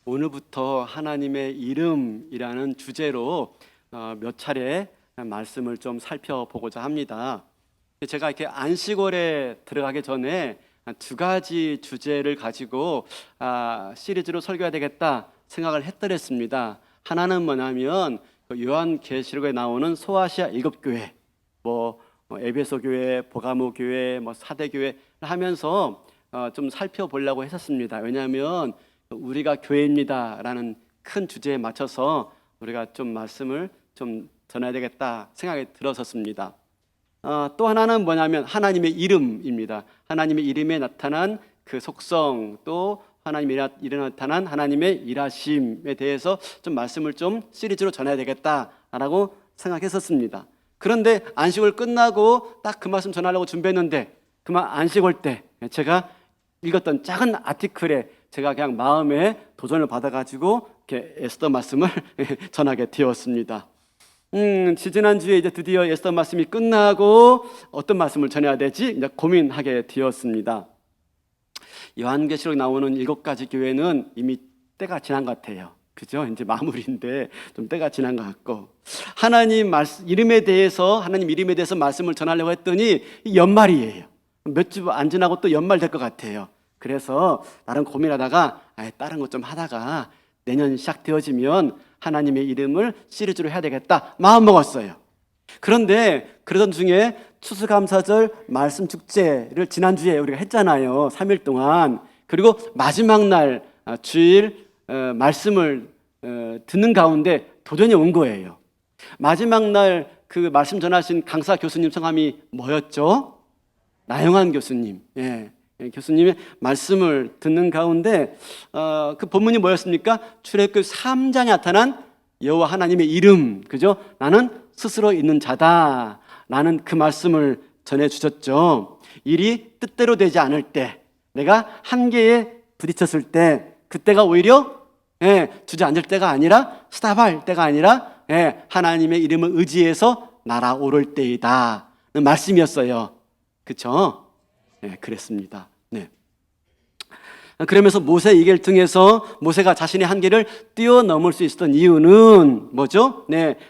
오늘부터 하나님의 이름이라는 주제로 몇 차례 말씀을 좀 살펴보고자 합니다. 제가 이렇게 안식월에 들어가기 전에 두 가지 주제를 가지고 시리즈로 설교해야 되겠다 생각을 했더랬습니다. 하나는 뭐냐면 요한계시록에 나오는 소아시아 7교회, 에베소 교회, 보가모 교회, 사대 교회 하면서 좀 살펴보려고 했었습니다. 왜냐하면 우리가 교회입니다라는 큰 주제에 맞춰서 우리가 좀 말씀을 좀 전해야 되겠다 생각이 들었었습니다. 또 하나는 뭐냐면 하나님의 이름입니다. 하나님의 이름에 나타난 그 속성, 또 하나님의 이름에 나타난 하나님의 일하심에 대해서 좀 말씀을 좀 시리즈로 전해야 되겠다라고 생각했었습니다. 그런데 안식월 끝나고 딱 그 말씀 전하려고 준비했는데 그만 안식월 때 제가 읽었던 작은 아티클에 제가 그냥 마음에 도전을 받아가지고 이렇게 에스더 말씀을 전하게 되었습니다. 지난주에 이제 드디어 에스더 말씀이 끝나고 어떤 말씀을 전해야 되지 이제 고민하게 되었습니다. 요한계시록 나오는 7가지 교회는 이미 때가 지난 것 같아요. 그죠? 이제 마무리인데 좀 때가 지난 것 같고, 하나님 이름에 대해서 말씀을 전하려고 했더니 연말이에요. 몇 주 안 지나고 또 연말 될 것 같아요. 그래서 나름 고민하다가 다른 것 좀 하다가 내년 시작되어지면 하나님의 이름을 시리즈로 해야 되겠다 마음 먹었어요. 그런데 그러던 중에 추수감사절 말씀 축제를 지난주에 우리가 했잖아요. 3일 동안. 그리고 마지막 날 주일 말씀을 듣는 가운데 도전이 온 거예요. 마지막 날 그 말씀 전하신 강사 교수님 성함이 뭐였죠? 나영환 교수님. 교수님의 말씀을 듣는 가운데 그 본문이 뭐였습니까? 출애굽기 3장에 나타난 여호와 하나님의 이름, 그죠? 나는 스스로 있는 자다 라는 그 말씀을 전해주셨죠. 일이 뜻대로 되지 않을 때, 내가 한계에 부딪혔을 때, 그때가 오히려 주저앉을 때가 아니라, 스탑할 때가 아니라 하나님의 이름을 의지해서 날아오를 때이다 는 말씀이었어요. 그렇죠? 그랬습니다. 그러면서 모세 얘기를 통해서 모세가 자신의 한계를 뛰어넘을 수 있었던 이유는 뭐죠?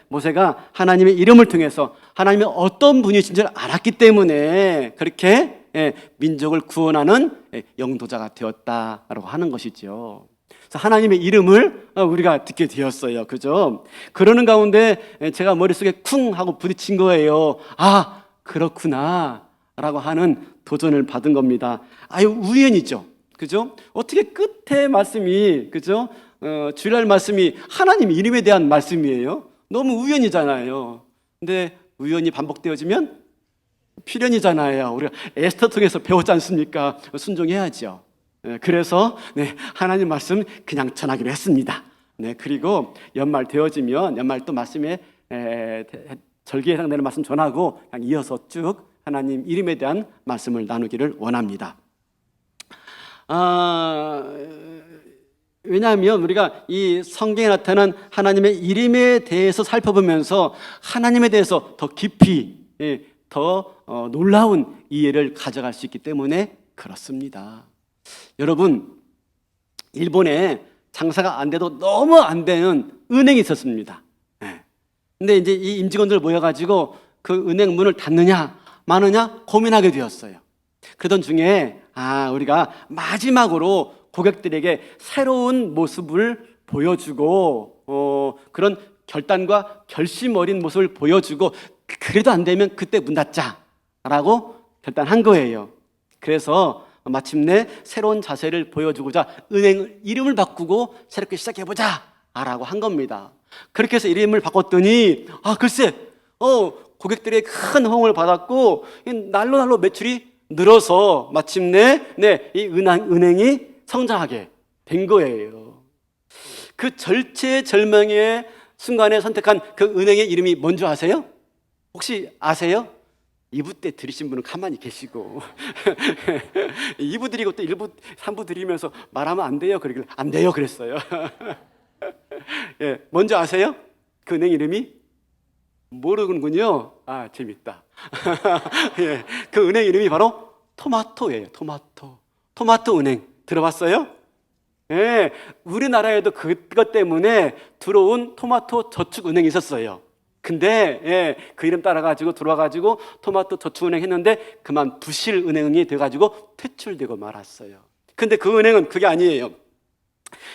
모세가 하나님의 이름을 통해서 하나님이 어떤 분이신지를 알았기 때문에 그렇게 민족을 구원하는 영도자가 되었다라고 하는 것이죠. 그래서 하나님의 이름을 우리가 듣게 되었어요. 그죠? 그러는 가운데 제가 머릿속에 쿵 하고 부딪힌 거예요. 그렇구나 라고 하는 도전을 받은 겁니다. 우연이죠. 그죠? 어떻게 끝에 말씀이, 그죠? 주일날 말씀이 하나님 이름에 대한 말씀이에요. 너무 우연이잖아요. 근데 우연이 반복되어지면 필연이잖아요. 우리가 에스더 통해서 배웠지 않습니까? 순종해야죠. 그래서 하나님 말씀 그냥 전하기로 했습니다. 그리고 연말 되어지면 연말 또 말씀에 절기에 해당되는 말씀 전하고 그냥 이어서 쭉 하나님 이름에 대한 말씀을 나누기를 원합니다. 왜냐하면 우리가 이 성경에 나타난 하나님의 이름에 대해서 살펴보면서 하나님에 대해서 더 깊이 더 놀라운 이해를 가져갈 수 있기 때문에 그렇습니다. 여러분, 일본에 장사가 안 돼도 너무 안 되는 은행이 있었습니다. 근데 이제 이 임직원들 모여가지고 그 은행 문을 닫느냐 마느냐 고민하게 되었어요. 그러던 중에 우리가 마지막으로 고객들에게 새로운 모습을 보여주고 그런 결단과 결심 어린 모습을 보여주고 그래도 안 되면 그때 문 닫자라고 결단한 거예요. 그래서 마침내 새로운 자세를 보여주고자 은행 이름을 바꾸고 새롭게 시작해보자 라고 한 겁니다. 그렇게 해서 이름을 바꿨더니 글쎄 고객들의 큰 호응을 받았고 날로 매출이 늘어서 마침내 이 은행이 성장하게 된 거예요. 그 절체절명의 순간에 선택한 그 은행의 이름이 뭔지 아세요? 혹시 아세요? 2부 때 들으신 분은 가만히 계시고 2부 드리고 또 1부, 3부 드리면서 말하면 안 돼요. 그러길래 안 돼요 그랬어요. 뭔지 아세요? 그 은행 이름이? 모르는군요. 재밌다. 그 은행 이름이 바로 토마토예요. 토마토 은행 들어봤어요? 예, 우리나라에도 그것 때문에 들어온 토마토 저축은행이 있었어요. 근데 예, 그 이름 따라가지고 들어와가지고 토마토 저축은행 했는데 그만 부실은행이 돼가지고 퇴출되고 말았어요. 근데 그 은행은 그게 아니에요.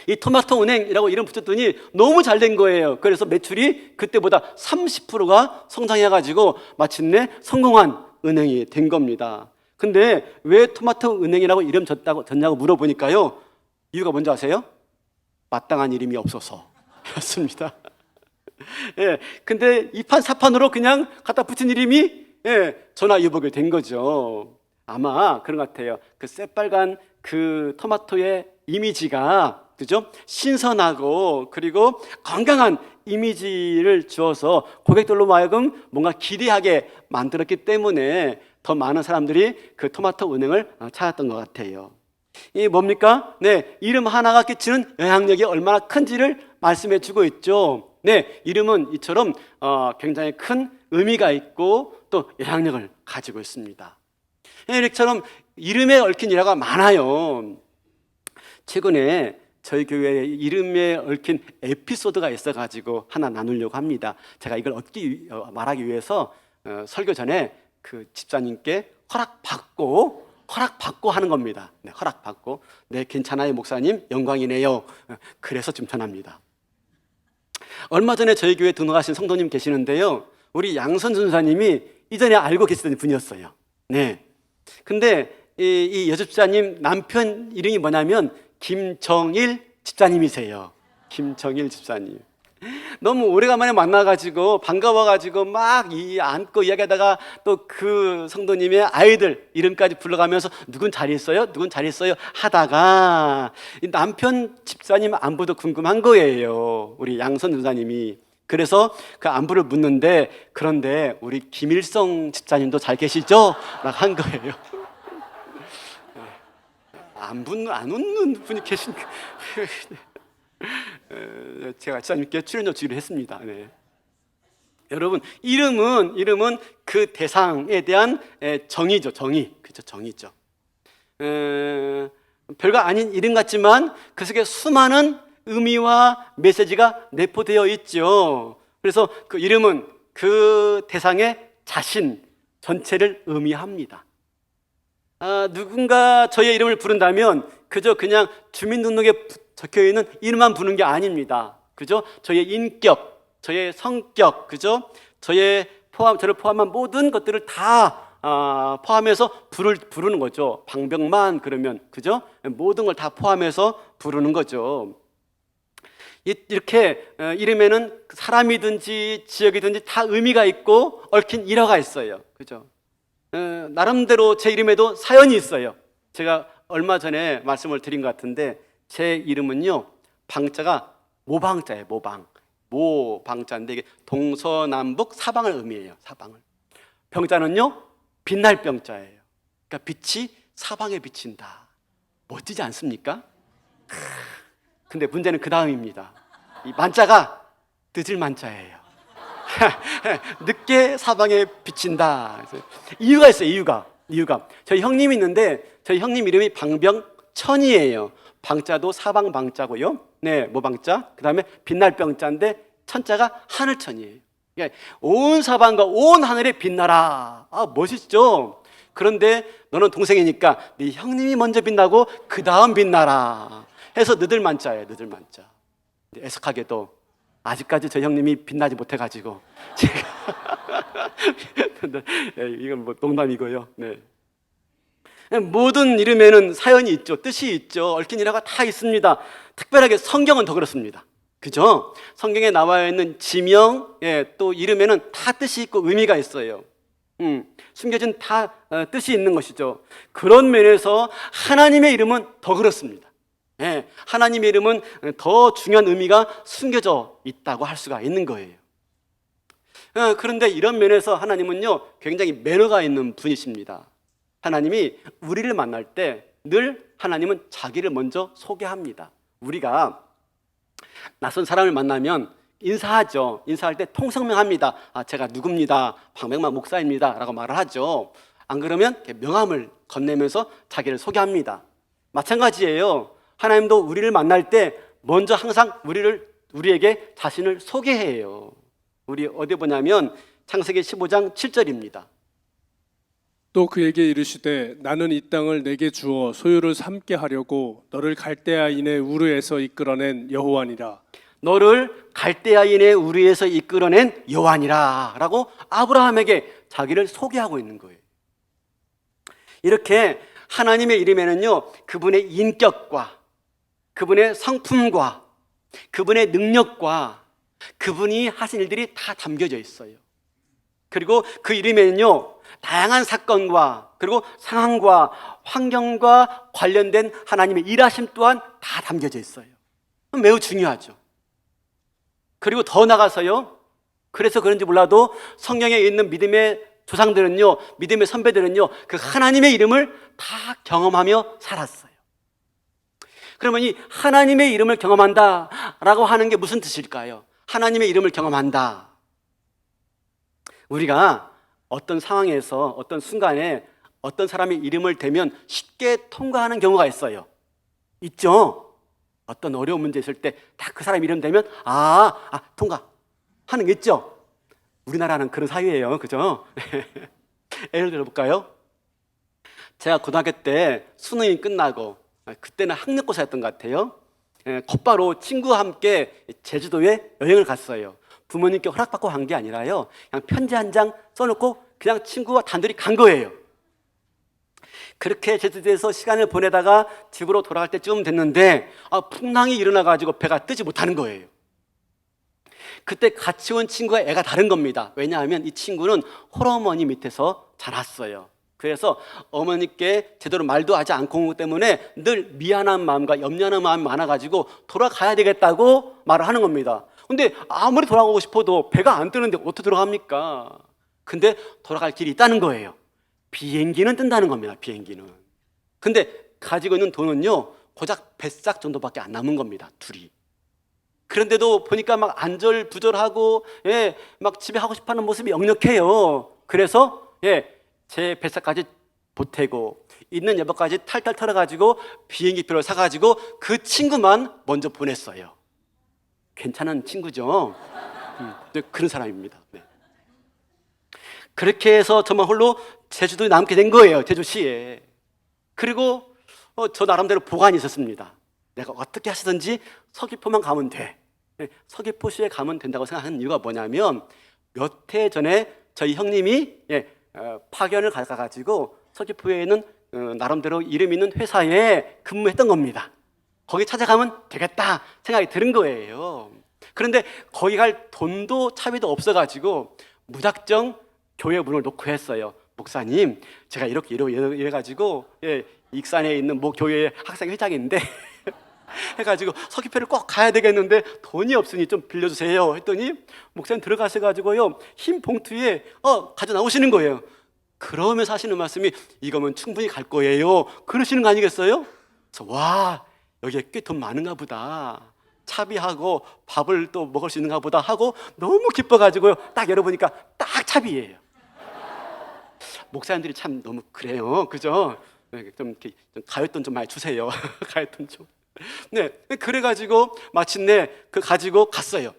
이 토마토 은행이라고 이름 붙였더니 너무 잘 된 거예요. 그래서 매출이 그때보다 30%가 성장해가지고 마침내 성공한 은행이 된 겁니다. 근데 왜 토마토 은행이라고 이름 졌냐고 물어보니까요, 이유가 뭔지 아세요? 마땅한 이름이 없어서 였습니다. 예, 근데 이판 사판으로 그냥 갖다 붙인 이름이 전화위복이 된 거죠. 아마 그런 것 같아요. 그 새빨간 그 토마토의 이미지가, 그죠? 신선하고 그리고 건강한 이미지를 주어서 고객들로 하여금 뭔가 기대하게 만들었기 때문에 더 많은 사람들이 그 토마토 은행을 찾았던 것 같아요. 이 뭡니까? 네, 이름 하나가 끼치는 영향력이 얼마나 큰지를 말씀해 주고 있죠. 네, 이름은 이처럼 굉장히 큰 의미가 있고 또 영향력을 가지고 있습니다. 이처럼 이름에 얽힌 일화가 많아요. 최근에 저희 교회에 이름에 얽힌 에피소드가 있어가지고 하나 나누려고 합니다. 제가 이걸 말하기 위해서 설교 전에 그 집사님께 허락받고 하는 겁니다. 네, 허락받고. 네, 괜찮아요 목사님, 영광이네요. 그래서 좀 전합니다. 얼마 전에 저희 교회에 등록하신 성도님 계시는데요, 우리 양선 전사님이 이전에 알고 계시던 분이었어요. 네. 근데 이 여집사님 남편 이름이 뭐냐면 김정일 집사님이세요. 김정일 집사님. 너무 오래간만에 만나가지고 반가워가지고 막 안고 이야기하다가 또 그 성도님의 아이들 이름까지 불러가면서 누군 잘 있어요? 누군 잘 있어요? 하다가 이 남편 집사님 안부도 궁금한 거예요. 우리 양선 전사님이. 그래서 그 안부를 묻는데, 그런데 우리 김일성 집사님도 잘 계시죠? 라고 한 거예요. 안 웃는 분이 계신 제가 집사님께 출연료 주기로 했습니다. 네. 여러분, 이름은 그 대상에 대한 정의죠. 정의. 그렇죠. 정의죠. 별거 아닌 이름 같지만 그 속에 수많은 의미와 메시지가 내포되어 있죠. 그래서 그 이름은 그 대상의 자신 전체를 의미합니다. 누군가 저의 이름을 부른다면 그저 그냥 주민등록에 적혀 있는 이름만 부르는 게 아닙니다. 그죠? 저의 인격, 저의 성격, 그죠? 저를 포함한 모든 것들을 다 포함해서 부르는 거죠. 방병만 그러면, 그죠? 모든 걸 다 포함해서 부르는 거죠. 이렇게 이름에는 사람이든지 지역이든지 다 의미가 있고 얽힌 일화가 있어요. 그죠? 나름대로 제 이름에도 사연이 있어요. 제가 얼마 전에 말씀을 드린 것 같은데, 제 이름은요, 방자가 모방자예요. 모방자인데 이게 동서남북 사방을 의미해요. 사방을. 병자는요, 빛날 병자예요. 그러니까 빛이 사방에 비친다. 멋지지 않습니까? 근데 문제는 그 다음입니다. 이 만자가 늦을 만자예요. 늦게 사방에 비친다. 이유가 있어요. 이유가 저희 형님이 있는데, 저희 형님 이름이 방병천이에요. 방자도 사방 방자고요. 네, 모방자. 그 다음에 빛날 병자인데 천자가 하늘천이에요. 그러니까 온 사방과 온 하늘에 빛나라. 멋있죠? 그런데 너는 동생이니까 네 형님이 먼저 빛나고 그 다음 빛나라 해서 늦을 만자예요. 늦을 만자. 애석하게도 아직까지 저 형님이 빛나지 못해가지고 제가 이건 뭐 농담이고요. 네. 모든 이름에는 사연이 있죠. 뜻이 있죠. 얽힌 일화가 다 있습니다. 특별하게 성경은 더 그렇습니다. 그죠? 성경에 나와 있는 지명, 또 이름에는 다 뜻이 있고 의미가 있어요. 숨겨진 다 뜻이 있는 것이죠. 그런 면에서 하나님의 이름은 더 그렇습니다. 하나님의 이름은 더 중요한 의미가 숨겨져 있다고 할 수가 있는 거예요. 그런데 이런 면에서 하나님은요, 굉장히 매너가 있는 분이십니다. 하나님이 우리를 만날 때 늘 하나님은 자기를 먼저 소개합니다. 우리가 낯선 사람을 만나면 인사하죠. 인사할 때 통성명합니다. 제가 누굽니다. 방백만 목사입니다. 라고 말을 하죠. 안 그러면 명함을 건네면서 자기를 소개합니다. 마찬가지예요. 하나님도 우리를 만날 때 먼저 항상 우리에게 자신을 소개해요. 우리 어디 보냐면 창세기 15장 7절입니다. 또 그에게 이르시되 나는 이 땅을 내게 주어 소유를 삼게 하려고 너를 갈대아인의 우르에서 이끌어낸 여호와니라. 너를 갈대아인의 우리에서 이끌어낸 여호와니라 라고 아브라함에게 자기를 소개하고 있는 거예요. 이렇게 하나님의 이름에는요, 그분의 인격과 그분의 성품과 그분의 능력과 그분이 하신 일들이 다 담겨져 있어요. 그리고 그 이름에는요, 다양한 사건과 그리고 상황과 환경과 관련된 하나님의 일하심 또한 다 담겨져 있어요. 매우 중요하죠. 그리고 더 나가서요, 그래서 그런지 몰라도 성경에 있는 믿음의 조상들은요, 믿음의 선배들은요, 그 하나님의 이름을 다 경험하며 살았어요. 그러면 이 하나님의 이름을 경험한다라고 하는 게 무슨 뜻일까요? 하나님의 이름을 경험한다. 우리가 어떤 상황에서 어떤 순간에 어떤 사람의 이름을 대면 쉽게 통과하는 경우가 있어요. 있죠? 어떤 어려운 문제 있을 때 딱 그 사람 이름 대면 통과 하는 게 있죠? 우리나라는 그런 사회예요. 그죠? 예를 들어볼까요? 제가 고등학교 때 수능이 끝나고 그때는 학력고사였던 것 같아요. 곧바로 친구와 함께 제주도에 여행을 갔어요. 부모님께 허락받고 간 게 아니라요, 그냥 편지 한 장 써놓고 그냥 친구와 단둘이 간 거예요. 그렇게 제주도에서 시간을 보내다가 집으로 돌아갈 때쯤 됐는데 풍랑이 일어나가지고 배가 뜨지 못하는 거예요. 그때 같이 온 친구가 애가 다른 겁니다. 왜냐하면 이 친구는 홀어머니 밑에서 자랐어요. 그래서 어머니께 제대로 말도 하지 않고 온 것 때문에 늘 미안한 마음과 염려하는 마음이 많아가지고 돌아가야 되겠다고 말을 하는 겁니다. 근데 아무리 돌아가고 싶어도 배가 안 뜨는데 어떻게 돌아갑니까? 근데 돌아갈 길이 있다는 거예요. 비행기는 뜬다는 겁니다. 비행기는. 근데 가지고 있는 돈은요, 고작 뱃삭 정도밖에 안 남은 겁니다. 둘이. 그런데도 보니까 막 안절부절하고 막 집에 하고 싶어하는 모습이 역력해요. 그래서 제 뱃삭까지 보태고 있는 여보까지 탈탈 털어가지고 비행기표를 사가지고 그 친구만 먼저 보냈어요. 괜찮은 친구죠. 그런 사람입니다. 네. 그렇게 해서 저만 홀로 제주도에 남게 된 거예요. 제주시에. 그리고 저 나름대로 보관이 있었습니다. 내가 어떻게 하시든지 서귀포만 가면 돼. 서귀포시에 가면 된다고 생각하는 이유가 뭐냐면 몇 해 전에 저희 형님이 파견을 가가지고 서귀포에 있는 나름대로 이름 있는 회사에 근무했던 겁니다. 거기 찾아가면 되겠다 생각이 드는 거예요. 그런데 거기 갈 돈도 차비도 없어가지고 무작정 교회 문을 놓고 했어요. 목사님, 제가 이렇게 이래가지고 익산에 있는 모 교회 학생 회장인데 해가지고 서귀포를 꼭 가야 되겠는데 돈이 없으니 좀 빌려주세요 했더니 목사님 들어가셔가지고요, 흰 봉투에 가져 나오시는 거예요. 그러면서 하시는 말씀이 이거면 충분히 갈 거예요 그러시는 거 아니겠어요? 그래서 와, 여기에 꽤 돈 많은가 보다, 차비하고 밥을 또 먹을 수 있는가 보다 하고 너무 기뻐가지고요, 딱 열어보니까 딱 차비예요. 목사님들이 참 너무 그래요. 그죠? 좀 가얏돈 좀 많이 주세요. 가얏돈 좀. 네, 그래가지고 마침내 그 가지고 갔어요.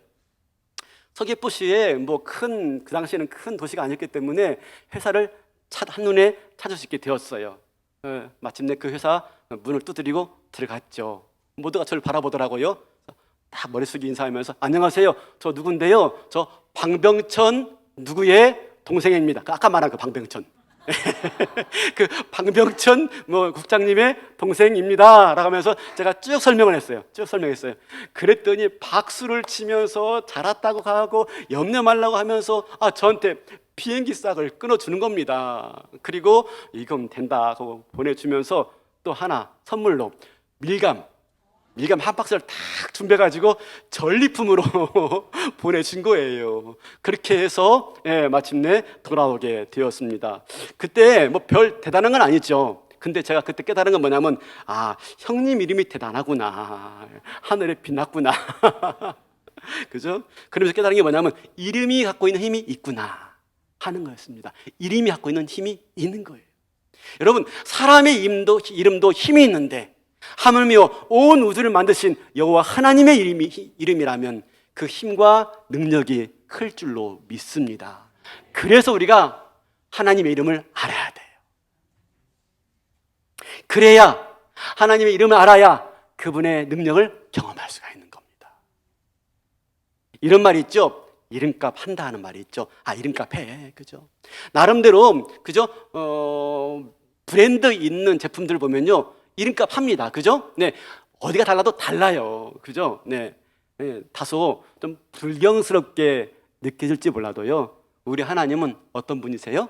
서귀포시에 그 당시에는 큰 도시가 아니었기 때문에 회사를 한눈에 찾을 수 있게 되었어요. 마침내 그 회사 문을 두드리고 들어갔죠. 모두가 저를 바라보더라고요. 딱 머리 숙이 인사하면서 안녕하세요, 저 누군데요, 저 방병천 누구의 동생입니다. 아까 말한 그 방병천. 그 방병천 국장님의 동생입니다 라고 하면서 제가 쭉 설명을 했어요. 쭉 설명했어요. 그랬더니 박수를 치면서 잘했다고 하고 염려 말라고 하면서 저한테 비행기 싹을 끊어주는 겁니다. 그리고 이건 된다 하고 보내주면서 또 하나 선물로 밀감 한 박스를 딱 준비해가지고 전리품으로 보내준 거예요. 그렇게 해서 마침내 돌아오게 되었습니다. 그때 별 대단한 건 아니죠. 근데 제가 그때 깨달은 건 뭐냐면 형님 이름이 대단하구나, 하늘에 빛났구나. 그죠? 그러면서 깨달은 게 뭐냐면 이름이 갖고 있는 힘이 있구나 하는 거였습니다. 이름이 갖고 있는 힘이 있는 거예요. 여러분, 사람의 이름도 힘이 있는데 하물며 온 우주를 만드신 여호와 하나님의 이름이라면 그 힘과 능력이 클 줄로 믿습니다. 그래서 우리가 하나님의 이름을 알아야 돼요. 그래야 하나님의 이름을 알아야 그분의 능력을 경험할 수가 있는 겁니다. 이런 말이 있죠. 이름값 한다 하는 말이 있죠. 이름값 해. 그죠? 나름대로, 그죠? 브랜드 있는 제품들 보면요. 이름값 합니다. 그죠? 네. 어디가 달라도 달라요. 그죠? 네. 네. 다소 좀 불경스럽게 느껴질지 몰라도요. 우리 하나님은 어떤 분이세요?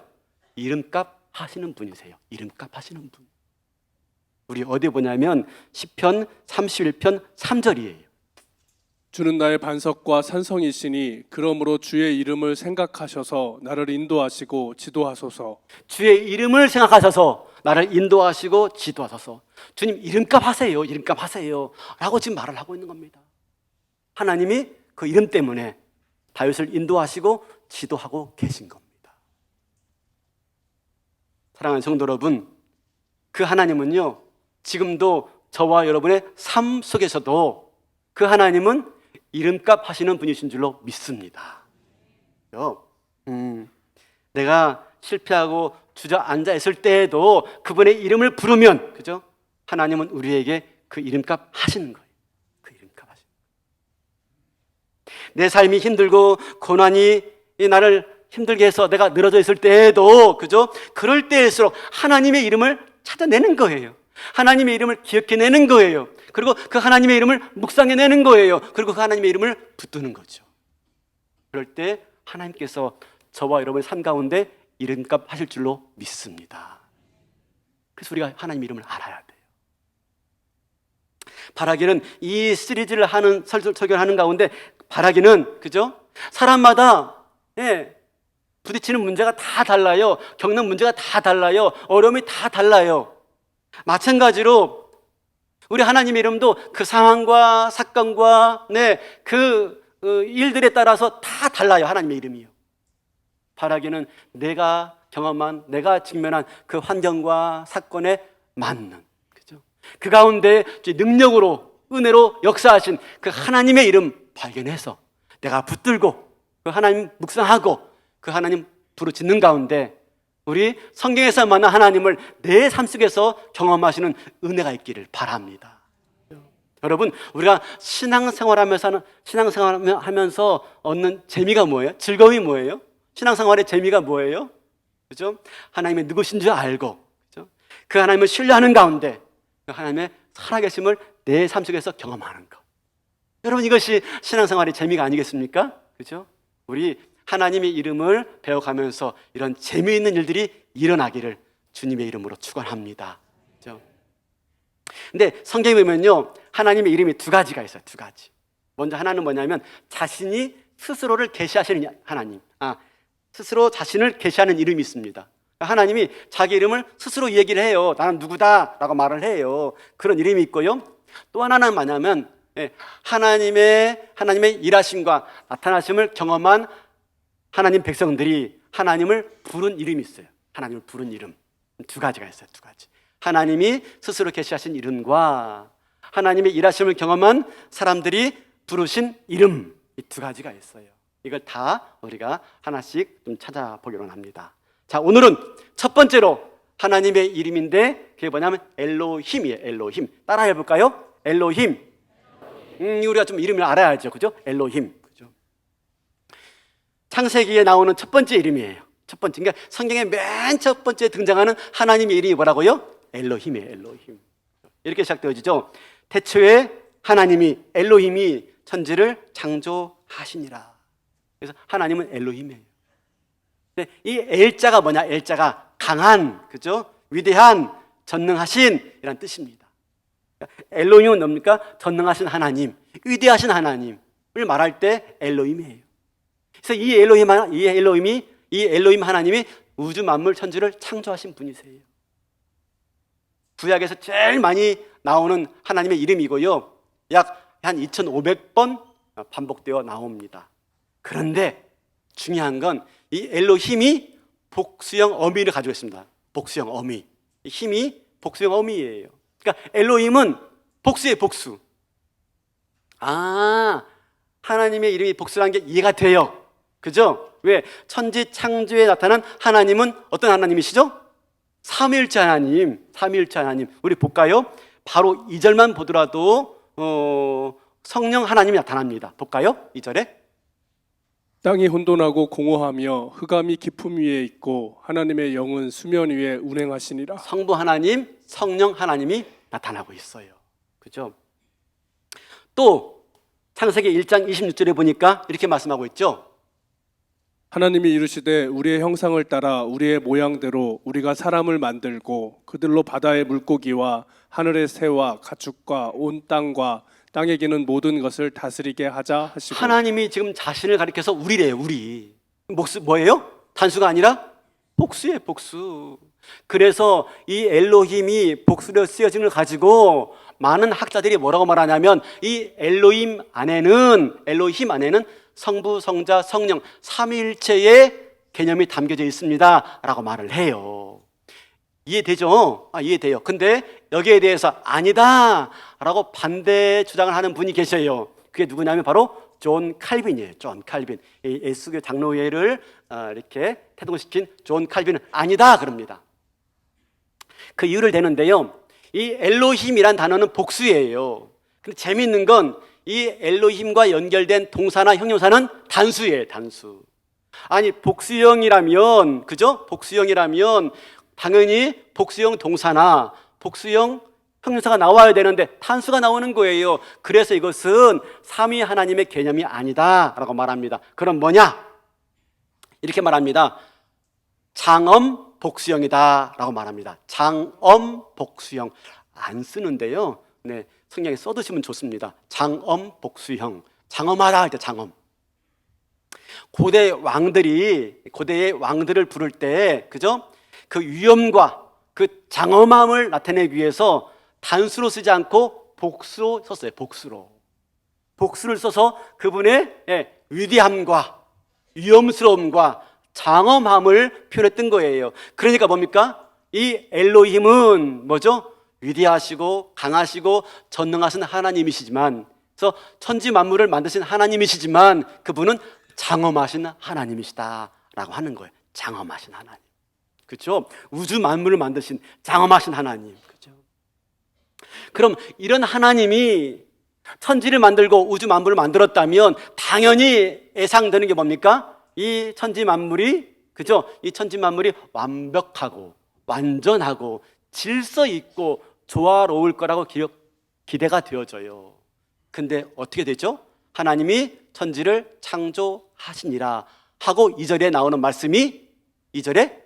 이름값 하시는 분이세요. 이름값 하시는 분. 우리 어디 보냐면 시편 31편 3절이에요. 주는 나의 반석과 산성이시니 그러므로 주의 이름을 생각하셔서 나를 인도하시고 지도하소서. 주의 이름을 생각하셔서 나를 인도하시고 지도하소서. 주님 이름값 하세요. 이름값 하세요. 라고 지금 말을 하고 있는 겁니다. 하나님이 그 이름 때문에 다윗을 인도하시고 지도하고 계신 겁니다. 사랑하는 성도 여러분, 그 하나님은요 지금도 저와 여러분의 삶 속에서도 그 하나님은 이름값 하시는 분이신 줄로 믿습니다. 내가 실패하고 주저앉아 있을 때에도 그분의 이름을 부르면, 그죠? 하나님은 우리에게 그 이름값 하시는 거예요. 그 이름값 하시는 거예요. 내 삶이 힘들고 고난이 나를 힘들게 해서 내가 늘어져 있을 때에도, 그죠? 그럴 때일수록 하나님의 이름을 찾아내는 거예요. 하나님의 이름을 기억해내는 거예요. 그리고 그 하나님의 이름을 묵상해내는 거예요. 그리고 그 하나님의 이름을 붙드는 거죠. 그럴 때 하나님께서 저와 여러분의 삶 가운데 이름값 하실 줄로 믿습니다. 그래서 우리가 하나님의 이름을 알아야 돼요. 바라기는 이 시리즈를 하는 설교를 하는 가운데 바라기는, 그죠? 사람마다 부딪히는 문제가 다 달라요. 겪는 문제가 다 달라요. 어려움이 다 달라요. 마찬가지로 우리 하나님의 이름도 그 상황과 사건과 그 일들에 따라서 다 달라요. 하나님의 이름이요. 바라기는 내가 경험한, 내가 직면한 그 환경과 사건에 맞는, 그죠? 그 가운데 능력으로, 은혜로 역사하신 그 하나님의 이름 발견해서 내가 붙들고 그 하나님 묵상하고 그 하나님 부르짖는 가운데 우리 성경에서 만난 하나님을 내 삶 속에서 경험하시는 은혜가 있기를 바랍니다. 여러분, 우리가 신앙생활하면서 얻는 재미가 뭐예요? 즐거움이 뭐예요? 신앙생활의 재미가 뭐예요? 그죠? 하나님의 누구신 줄 알고, 그죠? 그 하나님을 신뢰하는 가운데 그 하나님의 살아계심을 내 삶 속에서 경험하는 것. 여러분, 이것이 신앙생활의 재미가 아니겠습니까? 그죠? 우리 하나님의 이름을 배워가면서 이런 재미있는 일들이 일어나기를 주님의 이름으로 축원합니다. 그죠? 근데 성경에 보면요, 하나님의 이름이 두 가지가 있어요. 두 가지. 먼저 하나는 뭐냐면 자신이 스스로를 계시하시는 하나님. 스스로 자신을 계시하는 이름이 있습니다. 하나님이 자기 이름을 스스로 얘기를 해요. 나는 누구다라고 말을 해요. 그런 이름이 있고요. 또 하나는 뭐냐면 하나님의 일하심과 나타나심을 경험한 하나님 백성들이 하나님을 부른 이름이 있어요. 하나님을 부른 이름. 두 가지가 있어요. 두 가지. 하나님이 스스로 계시하신 이름과 하나님의 일하심을 경험한 사람들이 부르신 이름, 이 두 가지가 있어요. 이걸 다 우리가 하나씩 좀 찾아보기로 합니다. 자, 오늘은 첫 번째로 하나님의 이름인데 그게 뭐냐면 엘로힘이에요. 엘로힘. 따라 해볼까요? 엘로힘. 우리가 좀 이름을 알아야죠. 그죠? 엘로힘. 그죠? 창세기에 나오는 첫 번째 이름이에요. 첫 번째. 그러니까 성경의 맨 첫 번째 등장하는 하나님의 이름이 뭐라고요? 엘로힘이에요. 엘로힘. 이렇게 시작되어지죠. 태초에 하나님이, 엘로힘이 천지를 창조하시니라. 그래서 하나님은 엘로힘이에요. 이 엘자가 뭐냐? 엘자가 강한, 그죠? 위대한, 전능하신 이란 뜻입니다. 엘로힘은 뭡니까? 전능하신 하나님, 위대하신 하나님을 말할 때 엘로힘이에요. 그래서 이 엘로힘 하나님이 우주 만물 천지를 창조하신 분이세요. 구약에서 제일 많이 나오는 하나님의 이름이고요. 약 한 2,500번 반복되어 나옵니다. 그런데 중요한 건 이 엘로힘이 복수형 어미를 가지고 있습니다. 복수형 어미. 힘이 복수형 어미예요. 그러니까 엘로힘은 복수의 복수. 아, 하나님의 이름이 복수라는 게 이해가 돼요. 그죠? 왜? 천지 창조에 나타난 하나님은 어떤 하나님이시죠? 삼위일체 하나님, 삼위일체 하나님. 우리 볼까요? 바로 2절만 보더라도 성령 하나님이 나타납니다. 볼까요? 2절에 땅이 혼돈하고 공허하며 흑암이 깊음 위에 있고 하나님의 영은 수면 위에 운행하시니라. 성부 하나님, 성령 하나님이 나타나고 있어요. 그죠? 또 창세기 1장 26절에 보니까 이렇게 말씀하고 있죠. 하나님이 이르시되 우리의 형상을 따라 우리의 모양대로 우리가 사람을 만들고 그들로 바다의 물고기와 하늘의 새와 가축과 온 땅과 땅에 기는 모든 것을 다스리게 하자 하시고. 하나님이 지금 자신을 가리켜서 우리래요. 우리. 뭐예요? 단수가 아니라 복수예요. 복수. 그래서 이 엘로힘이 복수로 쓰여진 걸 가지고 많은 학자들이 뭐라고 말하냐면 이 엘로힘 안에는 성부, 성자, 성령 삼위일체의 개념이 담겨져 있습니다 라고 말을 해요. 이해되죠? 이해돼요. 근데 여기에 대해서 아니다 라고 반대 주장을 하는 분이 계셔요. 그게 누구냐면 바로 존 칼빈이에요. 존 칼빈. 이 예수교 장로회를 이렇게 태동시킨 존 칼빈은 아니다 그럽니다. 그 이유를 대는데요, 이 엘로힘이란 단어는 복수예요. 근데 재미있는 건 이 엘로힘과 연결된 동사나 형용사는 단수예요. 단수. 아니 복수형이라면, 그죠? 복수형이라면 당연히 복수형 동사나 복수형 형용사가 나와야 되는데 단수가 나오는 거예요. 그래서 이것은 삼위 하나님의 개념이 아니다 라고 말합니다. 그럼 뭐냐? 이렇게 말합니다. 장엄 복수형이다 라고 말합니다. 장엄 복수형. 안 쓰는데요, 네, 성경에 써두시면 좋습니다. 장엄 복수형. 장엄하다 할 때 장엄. 고대의 왕들을 부를 때, 그죠? 그 위엄과 그 장엄함을 나타내기 위해서 단수로 쓰지 않고 복수로 썼어요. 복수를 써서 그분의 위대함과 위엄스러움과 장엄함을 표현했던 거예요. 그러니까 뭡니까? 이 엘로힘은 뭐죠? 위대하시고 강하시고 전능하신 하나님이시지만, 그래서 천지 만물을 만드신 하나님이시지만 그분은 장엄하신 하나님이시다라고 하는 거예요. 장엄하신 하나님. 그렇죠? 우주 만물을 만드신 장엄하신 하나님. 그렇죠? 그럼 이런 하나님이 천지를 만들고 우주 만물을 만들었다면 당연히 예상되는 게 뭡니까? 이 천지 만물이, 그죠? 이 천지 만물이 완벽하고 완전하고 질서 있고 조화로울 거라고 기대가 되어져요. 근데 어떻게 되죠? 하나님이 천지를 창조하시니라 하고 2절에 나오는 말씀이, 2절에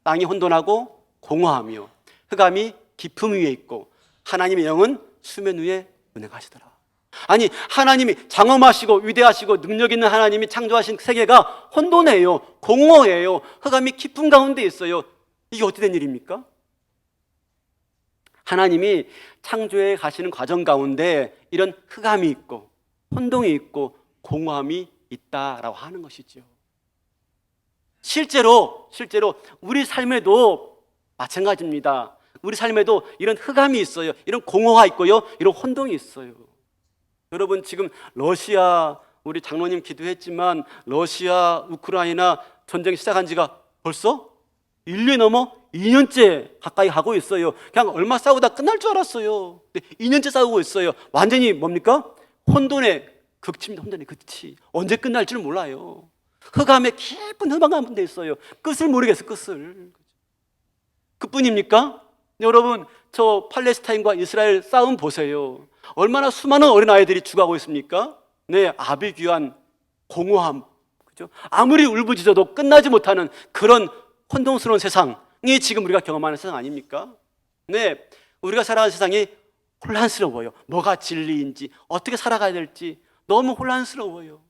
땅이 혼돈하고 공허하며 흑암이 깊음 위에 있고 하나님의 영은 수면 위에 운행하시더라. 아니 하나님이 장엄하시고 위대하시고 능력 있는 하나님이 창조하신 세계가 혼돈해요. 공허해요. 흑암이 깊은 가운데 있어요. 이게 어떻게 된 일입니까? 하나님이 창조해 가시는 과정 가운데 이런 흑암이 있고 혼동이 있고 공허함이 있다라고 하는 것이죠. 실제로 우리 삶에도 마찬가지입니다. 우리 삶에도 이런 흑암이 있어요. 이런 공허가 있고요. 이런 혼동이 있어요. 여러분 지금 러시아, 우리 장로님 기도했지만 러시아 우크라이나 전쟁 시작한 지가 벌써 1년이 넘어 2년째 가까이 가고 있어요. 그냥 얼마 싸우다 끝날 줄 알았어요. 근데 2년째 싸우고 있어요. 완전히 뭡니까? 혼돈의 극치입니다. 혼돈의 극치. 언제 끝날지는 몰라요. 흑암에 깊은 흑암 가운데 있어요. 끝을 모르겠어요. 끝을. 그뿐입니까? 여러분 저 팔레스타인과 이스라엘 싸움 보세요. 얼마나 수많은 어린아이들이 죽어가고 있습니까? 네, 아비규환 공허함, 그죠? 아무리 울부짖어도 끝나지 못하는 그런 혼동스러운 세상이 지금 우리가 경험하는 세상 아닙니까? 네, 우리가 살아가는 세상이 혼란스러워요. 뭐가 진리인지, 어떻게 살아가야 될지 너무 혼란스러워요.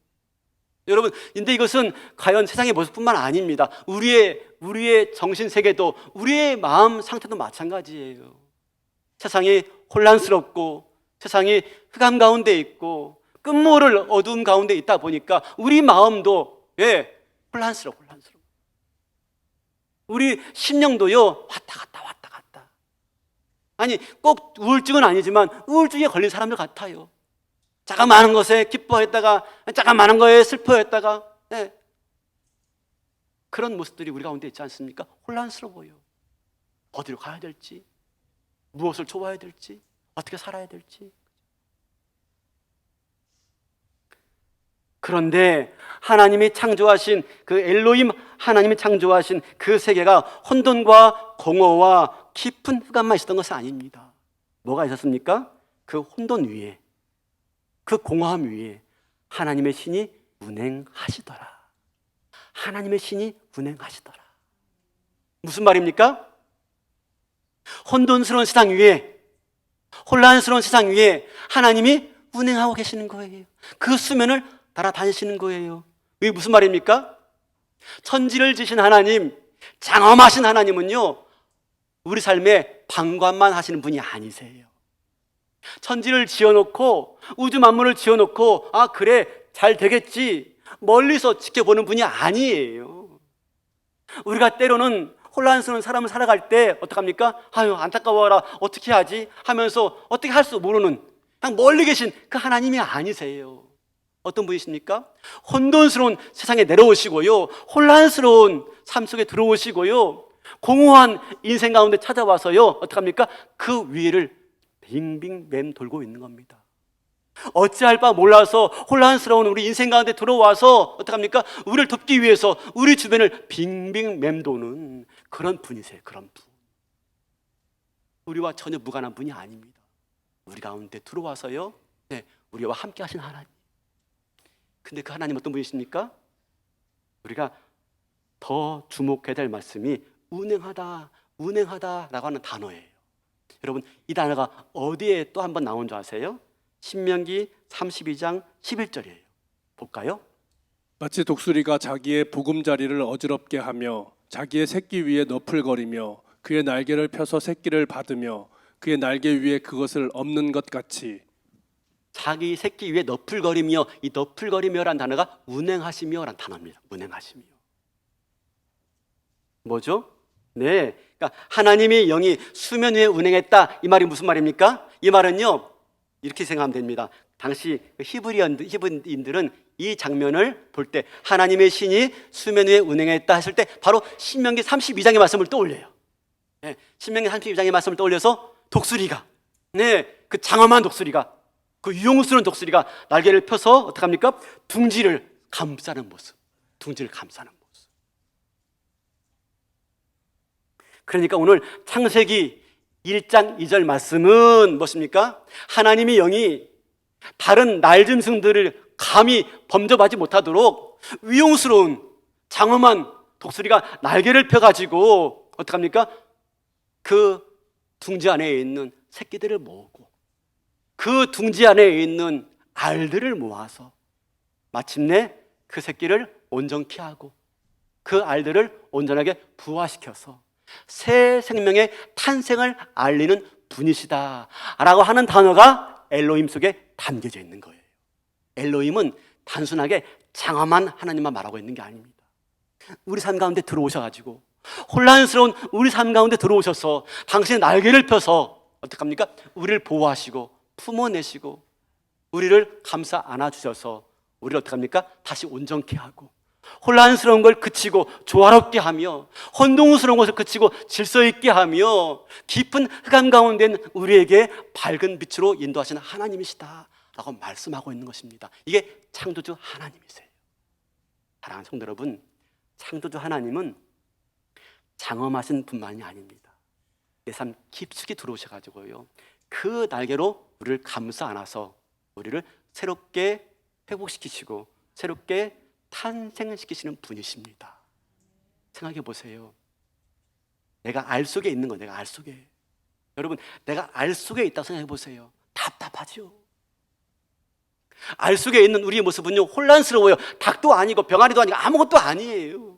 여러분, 근데 이것은 과연 세상의 모습뿐만 아닙니다. 우리의 정신 세계도, 우리의 마음 상태도 마찬가지예요. 세상이 혼란스럽고 세상이 흑암 가운데 있고 끝모를 어두운 가운데 있다 보니까 우리 마음도 혼란스러워. 우리 심령도요 왔다 갔다. 아니 꼭 우울증은 아니지만 우울증에 걸린 사람들 같아요. 자가 많은 것에 기뻐했다가 자가 많은 거에 슬퍼했다가 그런 모습들이 우리 가운데 있지 않습니까? 혼란스러워요. 어디로 가야 될지, 무엇을 좋아해야 될지, 어떻게 살아야 될지. 그런데 하나님이 창조하신 그 엘로힘 하나님이 창조하신 그 세계가 혼돈과 공허와 깊은 흑암만 있었던 것은 아닙니다. 뭐가 있었습니까? 그 혼돈 위에, 그 공허함 위에 하나님의 신이 운행하시더라. 하나님의 신이 운행하시더라. 무슨 말입니까? 혼돈스러운 세상 위에, 혼란스러운 세상 위에 하나님이 운행하고 계시는 거예요. 그 수면을 따라다니시는 거예요. 이게 무슨 말입니까? 천지를 지신 하나님, 장엄하신 하나님은요, 우리 삶에 방관만 하시는 분이 아니세요. 천지를 지어놓고 우주 만물을 지어놓고 아 그래 잘 되겠지 멀리서 지켜보는 분이 아니에요. 우리가 때로는 혼란스러운 삶을 살아갈 때 어떡합니까? 아유 안타까워라 어떻게 하지? 하면서 어떻게 할 수 모르는 그냥 멀리 계신 그 하나님이 아니세요. 어떤 분이십니까? 혼돈스러운 세상에 내려오시고요, 혼란스러운 삶 속에 들어오시고요, 공허한 인생 가운데 찾아와서요 어떡합니까? 그 위를 빙빙 맴돌고 있는 겁니다. 어찌할 바 몰라서 혼란스러운 우리 인생 가운데 들어와서 어떡합니까? 우리를 돕기 위해서 우리 주변을 빙빙 맴도는 그런 분이세요. 그런 분. 우리와 전혀 무관한 분이 아닙니다. 우리 가운데 들어와서요 우리와 함께 하신 하나님. 근데 그 하나님 어떤 분이십니까? 우리가 더 주목해야 될 말씀이 운행하다, 운행하다라고 하는 단어예요. 여러분 이 단어가 어디에 또 한 번 나온 줄 아세요? 신명기 32장 11절이에요. 볼까요? 마치 독수리가 자기의 보금자리를 어지럽게 하며 자기의 새끼 위에 너풀거리며 그의 날개를 펴서 새끼를 받으며 그의 날개 위에 그것을 엎는 것 같이. 자기 새끼 위에 너풀거리며, 이 너풀거리며란 단어가 운행하시며란 단어입니다. 운행하시며. 뭐죠? 네, 그러니까 하나님의 영이 수면 위에 운행했다. 이 말이 무슨 말입니까? 이 말은요 이렇게 생각하면 됩니다. 당시 히브리인들은 이 장면을 볼 때 하나님의 신이 수면 위에 운행했다 했을 때 바로 신명기 32장의 말씀을 떠올려요. 네, 신명기 32장의 말씀을 떠올려서 독수리가, 그 장엄한 독수리가, 그 유용스러운 독수리가 날개를 펴서 어떡합니까? 둥지를 감싸는 모습, 둥지를 감싸는 모습. 그러니까 오늘 창세기 1장 2절 말씀은 무엇입니까? 하나님의 영이 다른 날짐승들을 감히 범접하지 못하도록 위용스러운 장엄한 독수리가 날개를 펴가지고 어떡합니까? 그 둥지 안에 있는 새끼들을 모으고 그 둥지 안에 있는 알들을 모아서 마침내 그 새끼를 온전케 하고 그 알들을 온전하게 부화시켜서 새 생명의 탄생을 알리는 분이시다 라고 하는 단어가 엘로힘 속에 담겨져 있는 거예요. 엘로힘은 단순하게 장엄한 하나님만 말하고 있는 게 아닙니다. 우리 삶 가운데 들어오셔가지고 혼란스러운 우리 삶 가운데 들어오셔서 당신의 날개를 펴서 어떡합니까? 우리를 보호하시고 품어내시고 우리를 감싸 안아주셔서 우리를 어떡합니까? 다시 온전케 하고 혼란스러운 걸 그치고 조화롭게 하며 혼동스러운 것을 그치고 질서 있게 하며 깊은 흑암 가운데 있는 우리에게 밝은 빛으로 인도하시는 하나님이시다 라고 말씀하고 있는 것입니다. 이게 창조주 하나님이세요. 사랑하는 성도 여러분, 창조주 하나님은 장엄하신 분만이 아닙니다. 내 삶 깊숙이 들어오셔가지고요 그 날개로 우리를 감싸 안아서 우리를 새롭게 회복시키시고 새롭게 탄생시키시는 분이십니다. 생각해 보세요. 내가 알 속에 있는 거, 내가 알 속에. 여러분, 내가 알 속에 있다고 생각해 보세요. 답답하죠. 알 속에 있는 우리의 모습은요 혼란스러워요. 닭도 아니고 병아리도 아니고 아무것도 아니에요.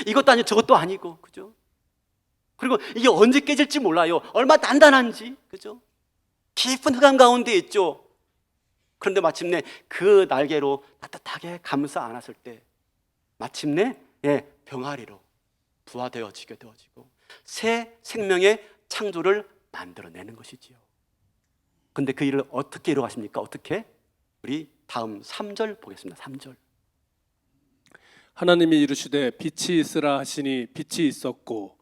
이것도 아니고 저것도 아니고, 그죠? 그리고 이게 언제 깨질지 몰라요. 얼마 단단한지, 그죠? 깊은 흑암 가운데 있죠. 그런데 마침내 그 날개로 따뜻하게 감싸 안았을 때 마침내 병아리로 부화되어지게 되어지고 새 생명의 창조를 만들어내는 것이지요. 근데 그 일을 어떻게 이루어가십니까? 어떻게? 우리 다음 3절 보겠습니다. 3절. 하나님이 이르시되 빛이 있으라 하시니 빛이 있었고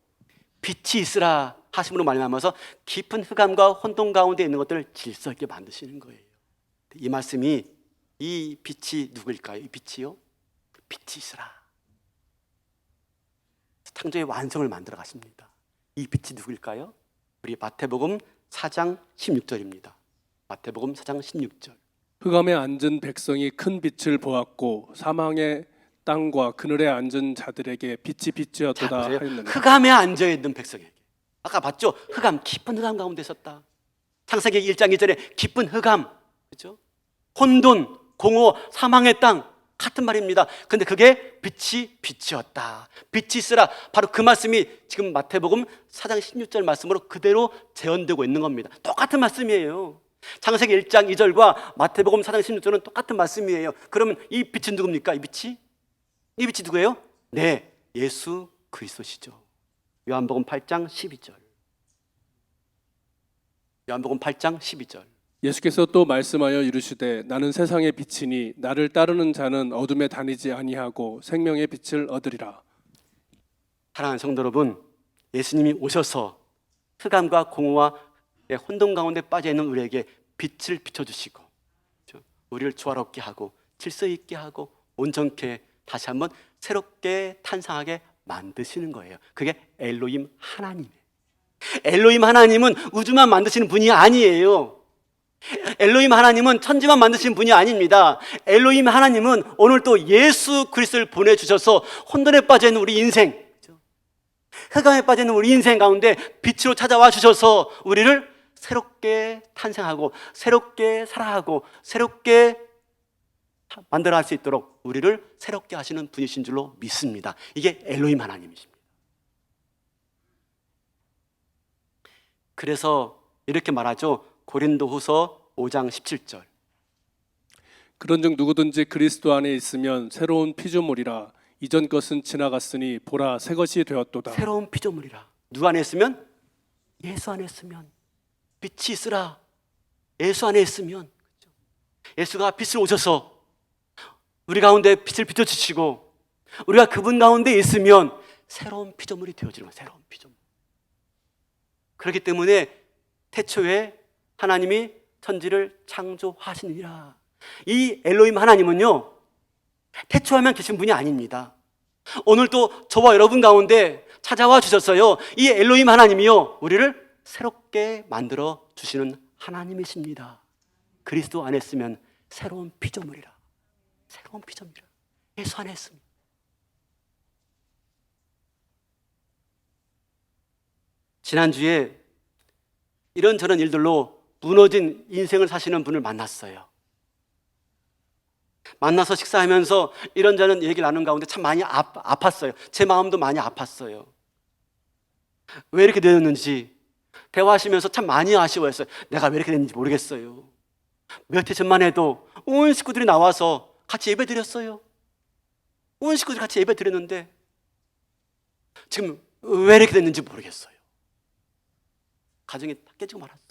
빛이 있으라 하심으로 말미암아서 깊은 흑암과 혼돈 가운데 있는 것들을 질서 있게 만드시는 거예요. 이 말씀이, 이 빛이 누구일까요? 이 빛이요? 빛이 있으라. 창조의 완성을 만들어 가십니다. 이 빛이 누구일까요? 우리 마태복음 4장 16절입니다. 마태복음 4장 16절. 흑암에 앉은 백성이 큰 빛을 보았고 사망의 땅과 그늘에 앉은 자들에게 빛이 자, 빛이었도다 보세요. 하였느니라. 흑암에 앉아 있는 백성에게. 아까 봤죠? 흑암, 깊은 흑암 가운데 있었다. 창세기 1장 2절에 깊은 흑암, 그렇죠? 혼돈, 공허, 사망의 땅 같은 말입니다. 근데 그게 빛이었다. 빛이 있으라. 바로 그 말씀이 지금 마태복음 4장 16절 말씀으로 그대로 재현되고 있는 겁니다. 똑같은 말씀이에요. 창세기 1장 2절과 마태복음 4장 16절은 똑같은 말씀이에요. 그러면 이 빛은 누굽니까? 이 빛이 누구예요? 네, 예수 그리스도시죠. 요한복음 8장 12절. 요한복음 8장 12절. 예수께서 또 말씀하여 이르시되 나는 세상의 빛이니 나를 따르는 자는 어둠에 다니지 아니하고 생명의 빛을 얻으리라. 사랑하는 성도 여러분, 예수님이 오셔서 흑암과 공허와 혼돈 가운데 빠져있는 우리에게 빛을 비춰주시고 우리를 조화롭게 하고 질서 있게 하고 온전케 다시 한번 새롭게 탄생하게 만드시는 거예요. 그게 엘로힘 하나님이에요. 엘로힘 하나님은 우주만 만드시는 분이 아니에요. 엘로힘 하나님은 천지만 만드신 분이 아닙니다. 엘로힘 하나님은 오늘 또 예수 그리스도를 보내주셔서 혼돈에 빠져있는 우리 인생, 흑암에 빠져있는 우리 인생 가운데 빛으로 찾아와 주셔서 우리를 새롭게 탄생하고 새롭게 살아가고 새롭게 만들어 갈 수 있도록 우리를 새롭게 하시는 분이신 줄로 믿습니다. 이게 엘로힘 하나님이십니다. 그래서 이렇게 말하죠. 고린도후서 5장 17절. 그런즉 누구든지 그리스도 안에 있으면 새로운 피조물이라 이전 것은 지나갔으니 보라 새 것이 되었도다. 새로운 피조물이라. 누구 안에 있으면? 예수 안에 있으면. 빛이 있으라. 예수 안에 있으면. 예수가 빛을 오셔서 우리 가운데 빛을 비춰주시고 우리가 그분 가운데 있으면 새로운 피조물이 되어지는 거예요. 새로운 피조물. 그렇기 때문에 태초에 하나님이 천지를 창조하시니라. 이 엘로힘 하나님은요, 태초하면 계신 분이 아닙니다. 오늘 또 저와 여러분 가운데 찾아와 주셨어요. 이 엘로힘 하나님이요, 우리를 새롭게 만들어 주시는 하나님이십니다. 그리스도 안에 있으면 새로운 피조물이라. 새로운 피조물이라. 예수 안에 있습니다. 지난주에 이런저런 일들로 무너진 인생을 사시는 분을 만났어요. 만나서 식사하면서 이런저런 얘기를 나눈 가운데 참 많이 아팠어요. 제 마음도 많이 아팠어요. 왜 이렇게 되었는지 대화하시면서 참 많이 아쉬워했어요. 내가 왜 이렇게 됐는지 모르겠어요. 몇 해 전만 해도 온 식구들이 나와서 같이 예배 드렸어요. 온 식구들이 같이 예배 드렸는데 지금 왜 이렇게 됐는지 모르겠어요. 가정이 다 깨지고 말았어요.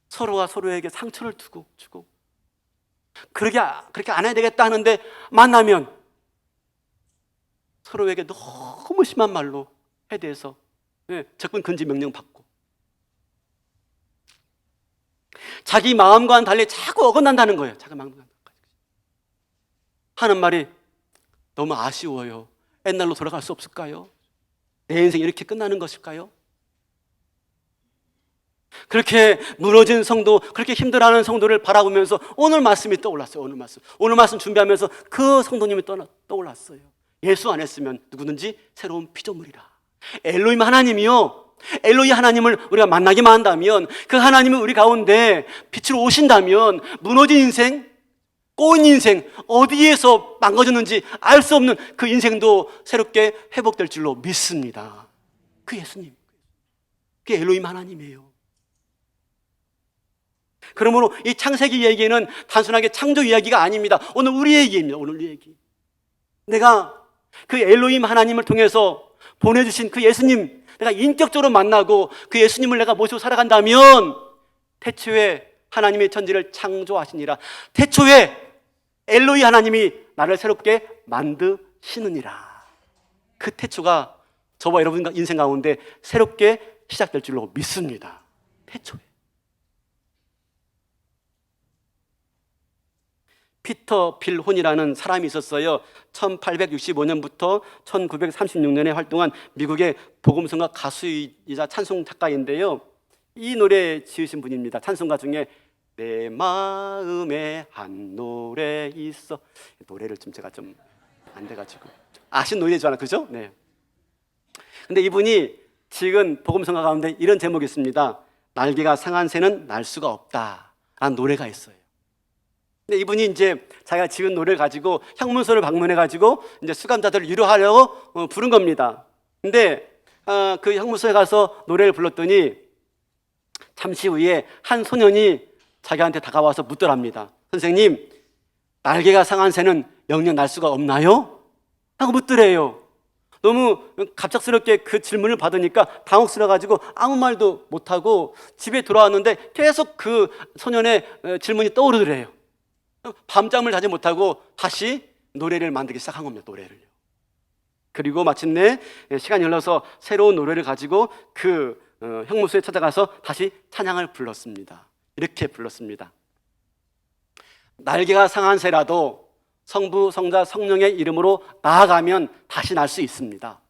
서로가 서로에게 상처를 주고 그렇게 안 해야 되겠다 하는데 만나면 서로에게 너무 심한 말로 해대해서 적군 금지 명령 받고 자기 마음과는 달리 자꾸 어긋난다는 거예요. 자기 마음과는 하는 말이 너무 아쉬워요. 옛날로 돌아갈 수 없을까요? 내 인생이 이렇게 끝나는 것일까요? 그렇게 무너진 성도, 그렇게 힘들어하는 성도를 바라보면서 오늘 말씀이 떠올랐어요. 오늘 말씀 준비하면서 그 성도님이 떠올랐어요. 예수 안 했으면 누구든지 새로운 피조물이라. 엘로힘 하나님이요, 엘로히 하나님을 우리가 만나기만 한다면, 그 하나님은 우리 가운데 빛으로 오신다면 무너진 인생, 꼬인 인생, 어디에서 망가졌는지 알 수 없는 그 인생도 새롭게 회복될 줄로 믿습니다. 그 예수님, 그게 엘로힘 하나님이에요. 그러므로 이 창세기 얘기는 단순하게 창조 이야기가 아닙니다. 오늘 우리 얘기입니다. 오늘 우리 얘기. 내가 그 엘로힘 하나님을 통해서 보내주신 그 예수님, 내가 인격적으로 만나고 그 예수님을 내가 모시고 살아간다면 태초에 하나님의 천지를 창조하시니라. 태초에 엘로이 하나님이 나를 새롭게 만드시느니라. 그 태초가 저와 여러분 인생 가운데 새롭게 시작될 줄로 믿습니다. 태초에. 피터 빌혼이라는 사람이 있었어요. 1865년부터 1936년에 활동한 미국의 복음성가 가수이자 찬송 작가인데요. 이 노래 지으신 분입니다. 찬송가 중에 내 마음에 한 노래 있어. 노래를 제가 안 돼가지고 아신 노래죠, 그죠? 네. 근데 이분이 지금 복음성가 가운데 이런 제목이 있습니다. 날개가 상한 새는 날 수가 없다라는 노래가 있어요. 근데 이분이 이제 자기가 지은 노래를 가지고 형문소를 방문해가지고 이제 수감자들을 위로하려고 부른 겁니다. 근데 그 형문소에 가서 노래를 불렀더니 잠시 후에 한 소년이 자기한테 다가와서 묻더랍니다. 선생님, 날개가 상한 새는 영영 날 수가 없나요? 하고 묻더래요. 너무 갑작스럽게 그 질문을 받으니까 당혹스러워가지고 아무 말도 못하고 집에 돌아왔는데 계속 그 소년의 질문이 떠오르더래요. 밤잠을 자지 못하고 다시 노래를 만들기 시작한 겁니다. 노래를요. 그리고 마침내 시간이 흘러서 새로운 노래를 가지고 그 형무소에 찾아가서 다시 찬양을 불렀습니다. 이렇게 불렀습니다. 날개가 상한 새라도 성부, 성자, 성령의 이름으로 나아가면 다시 날 수 있습니다.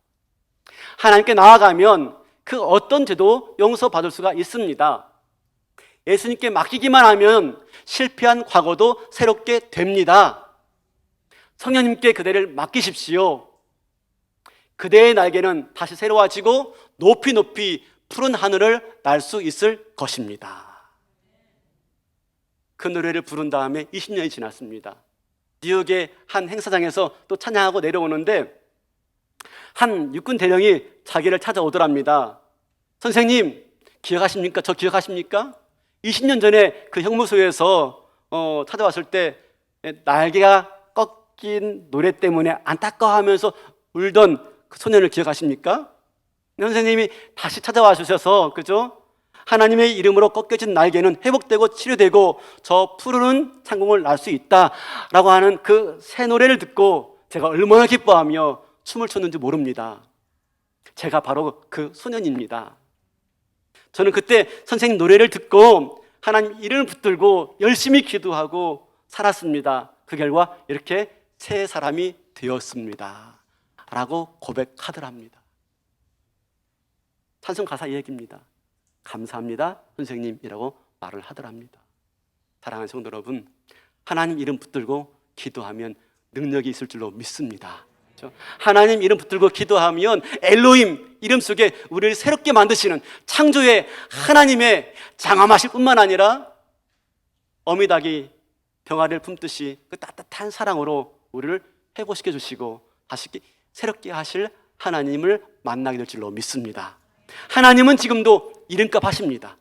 하나님께 나아가면 그 어떤 죄도 용서받을 수가 있습니다. 예수님께 맡기기만 하면 실패한 과거도 새롭게 됩니다. 성령님께 그대를 맡기십시오. 그대의 날개는 다시 새로워지고 높이 높이 푸른 하늘을 날 수 있을 것입니다. 그 노래를 부른 다음에 20년이 지났습니다. 뉴욕의 한 행사장에서 또 찬양하고 내려오는데 한 육군 대령이 자기를 찾아오더랍니다. 선생님, 기억하십니까? 저 기억하십니까? 20년 전에 그 형무소에서 찾아왔을 때 날개가 꺾인 노래 때문에 안타까워하면서 울던 그 소년을 기억하십니까? 선생님이 다시 찾아와 주셔서, 그죠? 하나님의 이름으로 꺾여진 날개는 회복되고 치료되고 저 푸르른 창공을 날 수 있다라고 하는 그 새 노래를 듣고 제가 얼마나 기뻐하며 춤을 췄는지 모릅니다. 제가 바로 그 소년입니다. 저는 그때 선생님 노래를 듣고 하나님 이름을 붙들고 열심히 기도하고 살았습니다. 그 결과 이렇게 새 사람이 되었습니다 라고 고백하더랍니다. 찬송 가사 이 얘기입니다. 감사합니다 선생님이라고 말을 하더랍니다. 사랑하는 성도 여러분, 하나님 이름 붙들고 기도하면 능력이 있을 줄로 믿습니다. 그렇죠? 하나님 이름 붙들고 기도하면 엘로힘 이름 속에 우리를 새롭게 만드시는 창조의 하나님의 장엄하실 뿐만 아니라 어미닭이 병아리를 품듯이 그 따뜻한 사랑으로 우리를 회복시켜 주시고 다시 새롭게 하실 하나님을 만나게 될 줄로 믿습니다. 하나님은 지금도 이름값 하십니다.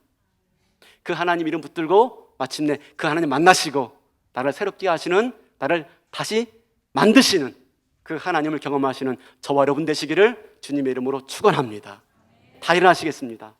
그 하나님 이름 붙들고 마침내 그 하나님 만나시고 나를 새롭게 하시는, 나를 다시 만드시는 그 하나님을 경험하시는 저와 여러분 되시기를 주님의 이름으로 축원합니다. 다 일어나시겠습니다.